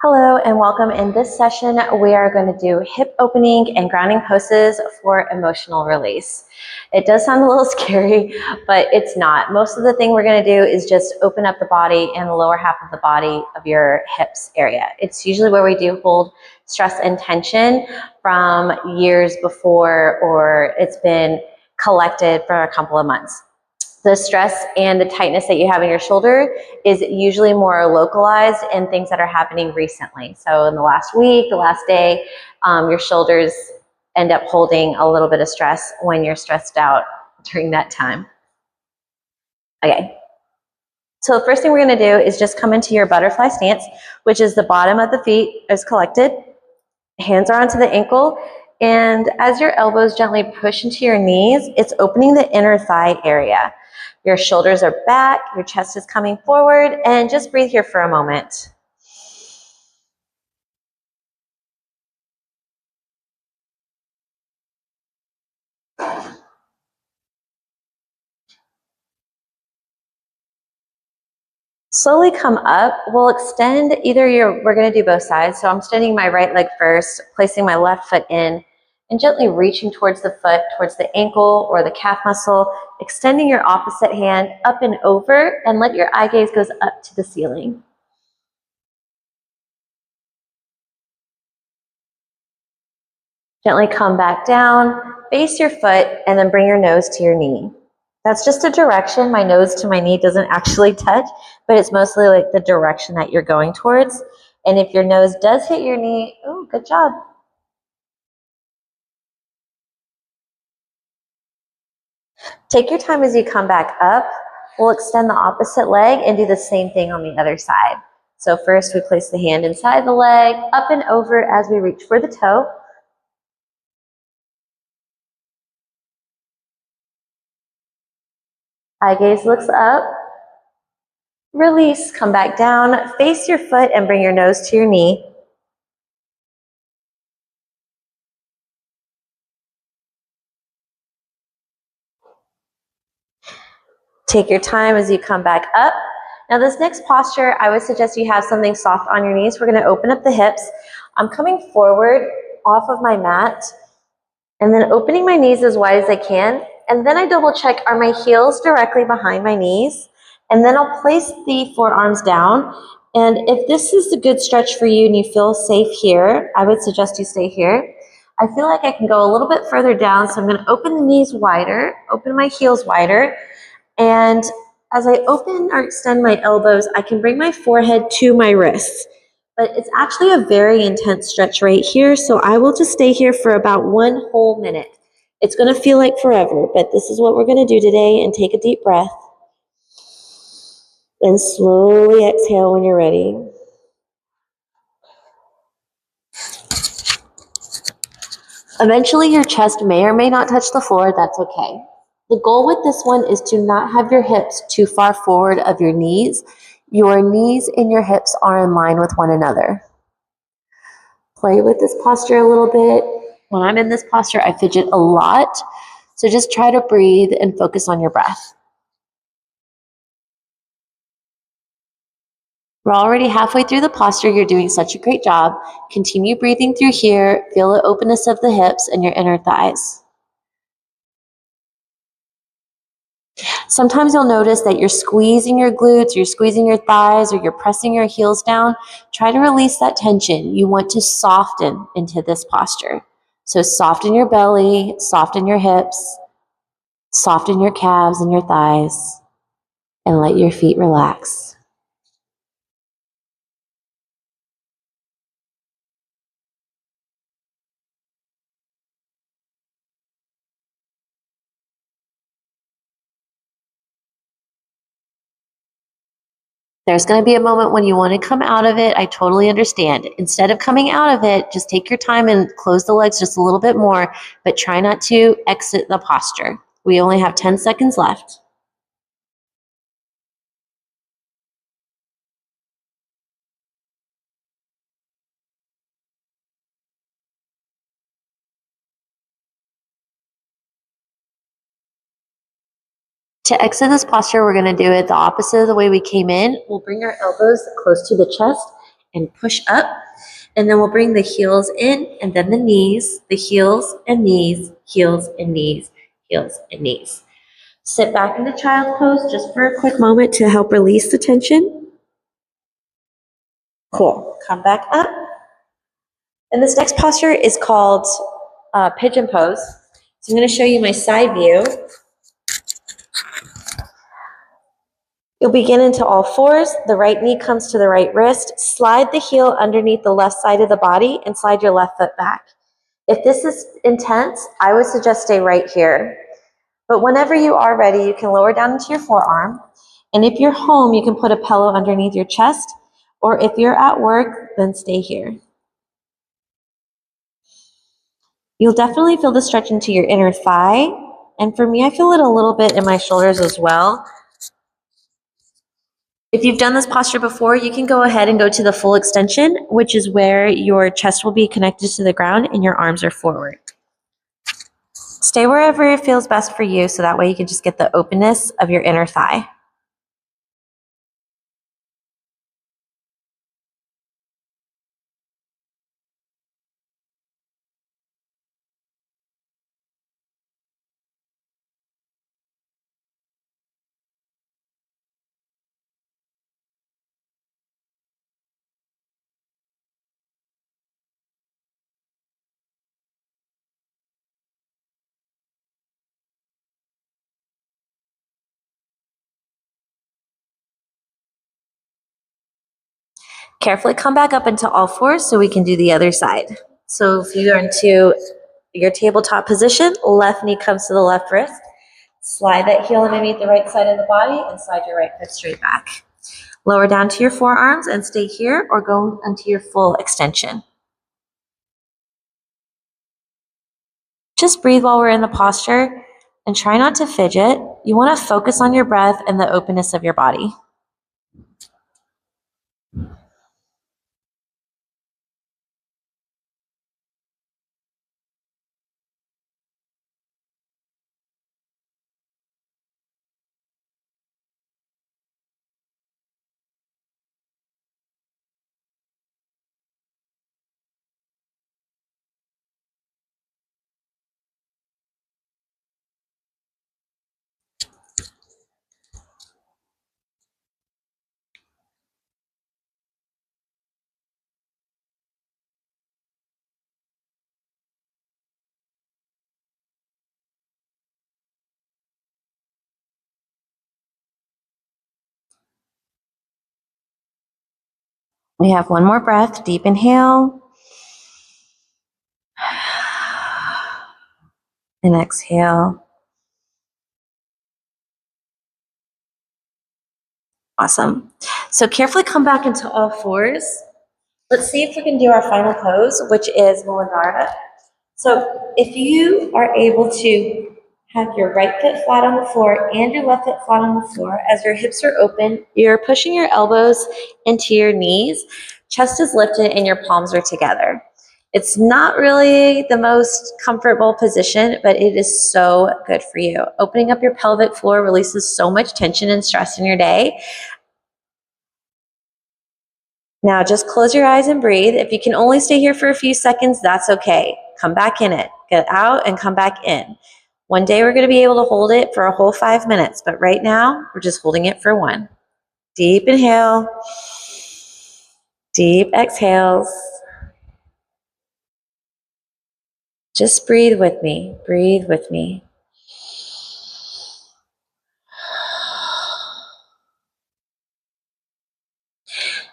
Hello and welcome. In this session, we are going to do hip opening and grounding poses for emotional release. It does sound a little scary, but it's not. Most of the thing we're going to do is just open up the body and the lower half of the body of your hips area. It's usually where we do hold stress and tension from years before, or it's been collected for a couple of months. The stress and the tightness that you have in your shoulder is usually more localized in things that are happening recently. So in the last week, the last day, your shoulders end up holding a little bit of stress when you're stressed out during that time. Okay. So the first thing we're going to do is just come into your butterfly stance, which is the bottom of the feet is collected. Hands are onto the ankle. And as your elbows gently push into your knees, it's opening the inner thigh area. Your shoulders are back, your chest is coming forward, and just breathe here for a moment. Slowly come up. We'll extend we're going to do both sides. So I'm extending my right leg first, placing my left foot in, and gently reaching towards the foot, towards the ankle or the calf muscle, extending your opposite hand up and over, and let your eye gaze go up to the ceiling. Gently come back down, face your foot, and then bring your nose to your knee. That's just a direction. My nose to my knee doesn't actually touch, but it's mostly like the direction that you're going towards. And if your nose does hit your knee, oh, good job. Take your time as you come back up. We'll extend the opposite leg and do the same thing on the other side. So first we place the hand inside the leg, up and over as we reach for the toe. Eye gaze looks up. Release, come back down, face your foot and bring your nose to your knee. Take your time as you come back up. Now this next posture, I would suggest you have something soft on your knees. We're going to open up the hips. I'm coming forward off of my mat and then opening my knees as wide as I can. And then I double check, are my heels directly behind my knees? And then I'll place the forearms down. And if this is a good stretch for you and you feel safe here, I would suggest you stay here. I feel like I can go a little bit further down, so I'm going to open the knees wider, open my heels wider. And as I open or extend my elbows, I can bring my forehead to my wrists. But it's actually a very intense stretch right here, so I will just stay here for about 1 whole minute. It's going to feel like forever, but this is what we're going to do today. And take a deep breath. And slowly exhale when you're ready. Eventually, your chest may or may not touch the floor. That's okay. The goal with this one is to not have your hips too far forward of your knees. Your knees and your hips are in line with one another. Play with this posture a little bit. When I'm in this posture, I fidget a lot. So just try to breathe and focus on your breath. We're already halfway through the posture. You're doing such a great job. Continue breathing through here. Feel the openness of the hips and your inner thighs. Sometimes you'll notice that you're squeezing your glutes, you're squeezing your thighs, or you're pressing your heels down. Try to release that tension. You want to soften into this posture. So soften your belly, soften your hips, soften your calves and your thighs, and let your feet relax. There's going to be a moment when you want to come out of it. I totally understand. Instead of coming out of it, just take your time and close the legs just a little bit more, but try not to exit the posture. We only have 10 seconds left. To exit this posture, we're going to do it the opposite of the way we came in. We'll bring our elbows close to the chest and push up. And then we'll bring the heels in and then the knees, the heels and knees, heels and knees, heels and knees. Sit back into child's pose just for a quick moment to help release the tension. Cool. Come back up. And this next posture is called pigeon pose. So I'm going to show you my side view. You'll begin into all fours. The right knee comes to the right wrist. Slide the heel underneath the left side of the body and slide your left foot back. If this is intense, I would suggest stay right here. But whenever you are ready, you can lower down into your forearm. And if you're home, you can put a pillow underneath your chest. Or if you're at work, then stay here. You'll definitely feel the stretch into your inner thigh. And for me, I feel it a little bit in my shoulders as well. If you've done this posture before, you can go ahead and go to the full extension, which is where your chest will be connected to the ground and your arms are forward. Stay wherever it feels best for you, so that way you can just get the openness of your inner thigh. Carefully come back up into all fours so we can do the other side. So if you are into your tabletop position, left knee comes to the left wrist. Slide that heel underneath the right side of the body and slide your right foot straight back. Lower down to your forearms and stay here or go into your full extension. Just breathe while we're in the posture and try not to fidget. You want to focus on your breath and the openness of your body. We have one more breath. Deep inhale. And exhale. Awesome. So carefully come back into all fours. Let's see if we can do our final pose, which is Muladhara. So if you are able to have your right foot flat on the floor and your left foot flat on the floor, as your hips are open, you're pushing your elbows into your knees, chest is lifted, and your palms are together. It's not really the most comfortable position, but it is so good for you. Opening up your pelvic floor releases so much tension and stress in your day. Now just close your eyes and breathe. If you can only stay here for a few seconds, that's okay. Come back in it. Get out and come back in. One day we're going to be able to hold it for a whole 5 minutes, but right now we're just holding it for 1. Deep inhale. Deep exhales. Just breathe with me. Breathe with me.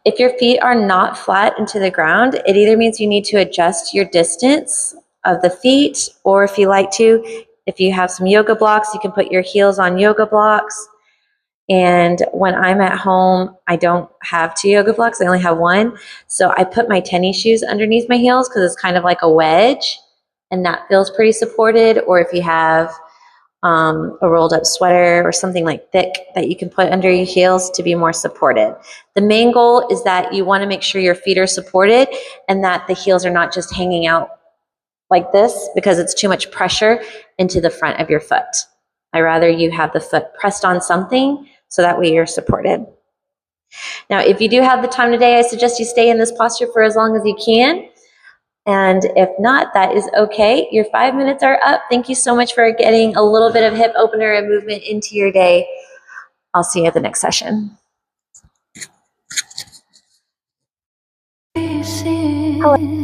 If your feet are not flat into the ground, it either means you need to adjust your distance of the feet, or if you like to, if you have some yoga blocks, you can put your heels on yoga blocks. And when I'm at home, I don't have 2 yoga blocks. I only have 1. So I put my tennis shoes underneath my heels because it's kind of like a wedge, and that feels pretty supported. Or if you have a rolled up sweater or something like thick that you can put under your heels to be more supported. The main goal is that you want to make sure your feet are supported and that the heels are not just hanging out like this because it's too much pressure into the front of your foot. I'd rather you have the foot pressed on something so that way you're supported. Now, if you do have the time today, I suggest you stay in this posture for as long as you can. And if not, that is okay. Your 5 minutes are up. Thank you so much for getting a little bit of hip opener and movement into your day. I'll see you at the next session. Hello.